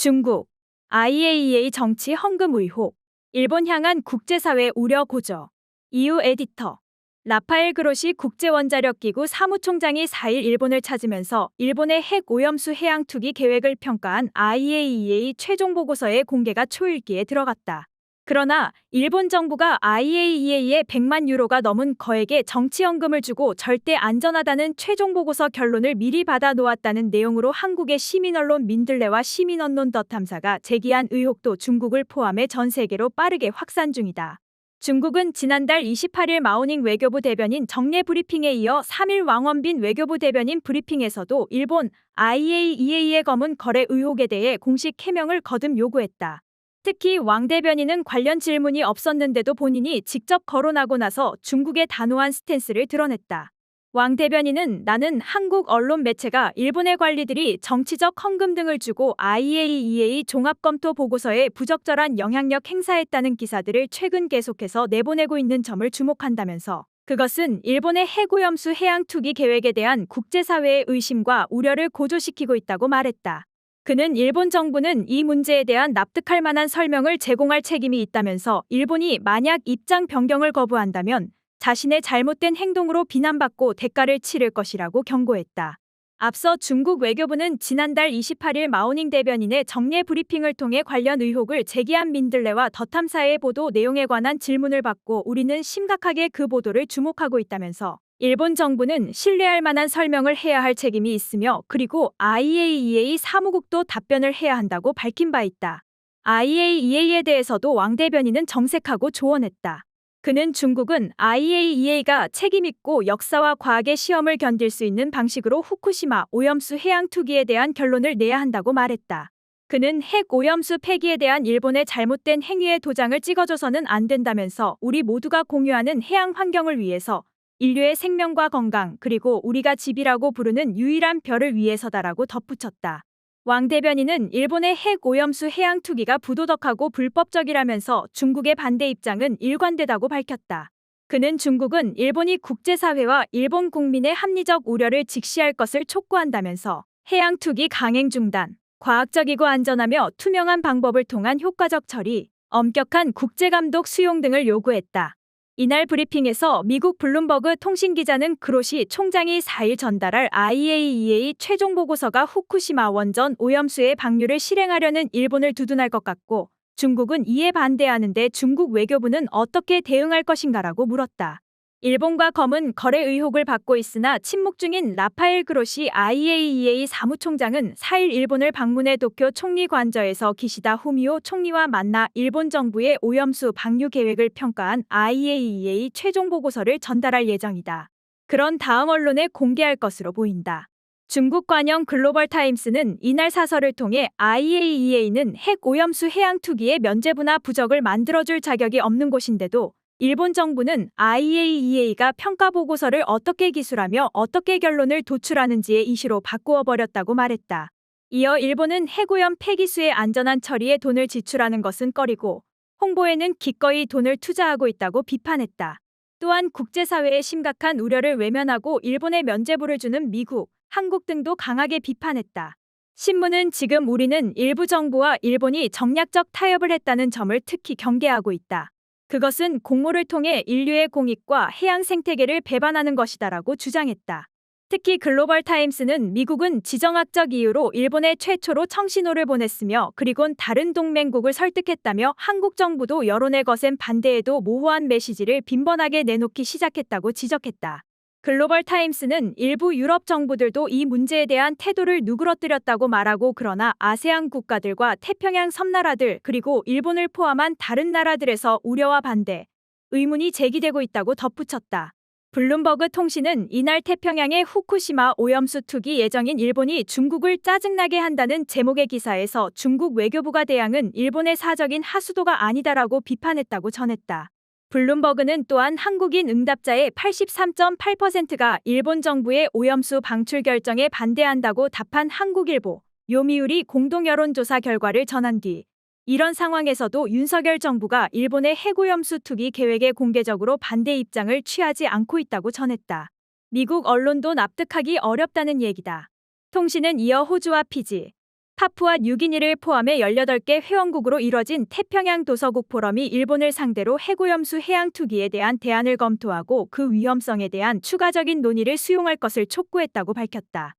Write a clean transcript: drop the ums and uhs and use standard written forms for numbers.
중국, IAEA 정치 헌금 의혹, 일본 향한 국제사회 우려 고조. EU 에디터. 라파엘 그로시 국제원자력기구 사무총장이 4일 일본을 찾으면서 일본의 핵 오염수 해양 투기 계획을 평가한 IAEA 최종 보고서의 공개가 초읽기에 들어갔다. 그러나 일본 정부가 IAEA에 100만 유로가 넘은 거액의 정치연금을 주고 절대 안전하다는 최종 보고서 결론을 미리 받아 놓았다는 내용으로 한국의 시민언론 민들레와 시민언론 더 탐사가 제기한 의혹도 중국을 포함해 전 세계로 빠르게 확산 중이다. 중국은 지난달 28일 마오닝 외교부 대변인 정례 브리핑에 이어 3일 왕원빈 외교부 대변인 브리핑에서도 일본 IAEA의 검은 거래 의혹에 대해 공식 해명을 거듭 요구했다. 특히 왕 대변인은 관련 질문이 없었는데도 본인이 직접 거론하고 나서 중국의 단호한 스탠스를 드러냈다. 왕 대변인은 나는 한국 언론 매체가 일본의 관리들이 정치적 헌금 등을 주고 IAEA 종합검토 보고서에 부적절한 영향력 행사했다는 기사들을 최근 계속해서 내보내고 있는 점을 주목한다면서 그것은 일본의 핵오염수 해양 투기 계획에 대한 국제사회의 의심과 우려를 고조시키고 있다고 말했다. 그는 일본 정부는 이 문제에 대한 납득할 만한 설명을 제공할 책임이 있다면서 일본이 만약 입장 변경을 거부한다면 자신의 잘못된 행동으로 비난받고 대가를 치를 것이라고 경고했다. 앞서 중국 외교부는 지난달 28일 마오닝 대변인의 정례 브리핑을 통해 관련 의혹을 제기한 민들레와 더 탐사의 보도 내용에 관한 질문을 받고 우리는 심각하게 그 보도를 주목하고 있다면서 일본 정부는 신뢰할 만한 설명을 해야 할 책임이 있으며 그리고 IAEA 사무국도 답변을 해야 한다고 밝힌 바 있다. IAEA에 대해서도 왕 대변인은 정색하고 조언했다. 그는 중국은 IAEA가 책임있고 역사와 과학의 시험을 견딜 수 있는 방식으로 후쿠시마 오염수 해양 투기에 대한 결론을 내야 한다고 말했다. 그는 핵 오염수 폐기에 대한 일본의 잘못된 행위의 도장을 찍어줘서는 안 된다면서 우리 모두가 공유하는 해양 환경을 위해서 인류의 생명과 건강 그리고 우리가 집이라고 부르는 유일한 별을 위해서다라고 덧붙였다. 왕 대변인은 일본의 핵 오염수 해양 투기가 부도덕하고 불법적이라면서 중국의 반대 입장은 일관되다고 밝혔다. 그는 중국은 일본이 국제사회와 일본 국민의 합리적 우려를 직시할 것을 촉구한다면서 해양 투기 강행 중단, 과학적이고 안전하며 투명한 방법을 통한 효과적 처리, 엄격한 국제감독 수용 등을 요구했다. 이날 브리핑에서 미국 블룸버그 통신기자는 그로시 총장이 4일 전달할 IAEA 최종 보고서가 후쿠시마 원전 오염수의 방류를 실행하려는 일본을 두둔할 것 같고 중국은 이에 반대하는데 중국 외교부는 어떻게 대응할 것인가라고 물었다. 일본과 검은 거래 의혹을 받고 있으나 침묵 중인 라파엘 그로시 IAEA 사무총장은 4일 일본을 방문해 도쿄 총리 관저에서 기시다 후미오 총리와 만나 일본 정부의 오염수 방류 계획을 평가한 IAEA 최종 보고서를 전달할 예정이다. 그런 다음 언론에 공개할 것으로 보인다. 중국 관영 글로벌 타임스는 이날 사설을 통해 IAEA는 핵 오염수 해양 투기의 면죄부나 부적을 만들어줄 자격이 없는 곳인데도 일본 정부는 IAEA가 평가 보고서를 어떻게 기술하며 어떻게 결론을 도출하는지의 이슈로 바꾸어 버렸다고 말했다. 이어 일본은 핵오염 폐기수의 안전한 처리에 돈을 지출하는 것은 꺼리고 홍보에는 기꺼이 돈을 투자하고 있다고 비판했다. 또한 국제사회의 심각한 우려를 외면하고 일본에 면죄부를 주는 미국, 한국 등도 강하게 비판했다. 신문은 지금 우리는 일부 정부와 일본이 정략적 타협을 했다는 점을 특히 경계하고 있다. 그것은 공모를 통해 인류의 공익과 해양 생태계를 배반하는 것이다라고 주장했다. 특히 글로벌 타임스는 미국은 지정학적 이유로 일본에 최초로 청신호를 보냈으며 그리곤 다른 동맹국을 설득했다며 한국 정부도 여론의 거센 반대에도 모호한 메시지를 빈번하게 내놓기 시작했다고 지적했다. 글로벌 타임스는 일부 유럽 정부들도 이 문제에 대한 태도를 누그러뜨렸다고 말하고 그러나 아세안 국가들과 태평양 섬나라들 그리고 일본을 포함한 다른 나라들에서 우려와 반대, 의문이 제기되고 있다고 덧붙였다. 블룸버그 통신은 이날 태평양의 후쿠시마 오염수 투기 예정인 일본이 중국을 짜증나게 한다는 제목의 기사에서 중국 외교부가 대항은 일본의 사적인 하수도가 아니다라고 비판했다고 전했다. 블룸버그는 또한 한국인 응답자의 83.8%가 일본 정부의 오염수 방출 결정에 반대한다고 답한 한국일보, 요미우리 공동 여론조사 결과를 전한 뒤 이런 상황에서도 윤석열 정부가 일본의 핵오염수 투기 계획에 공개적으로 반대 입장을 취하지 않고 있다고 전했다. 미국 언론도 납득하기 어렵다는 얘기다. 통신은 이어 호주와 피지, 파푸아 뉴기니를 포함해 18개 회원국으로 이뤄진 태평양 도서국 포럼이 일본을 상대로 해고염수 해양 투기에 대한 대안을 검토하고 그 위험성에 대한 추가적인 논의를 수용할 것을 촉구했다고 밝혔다.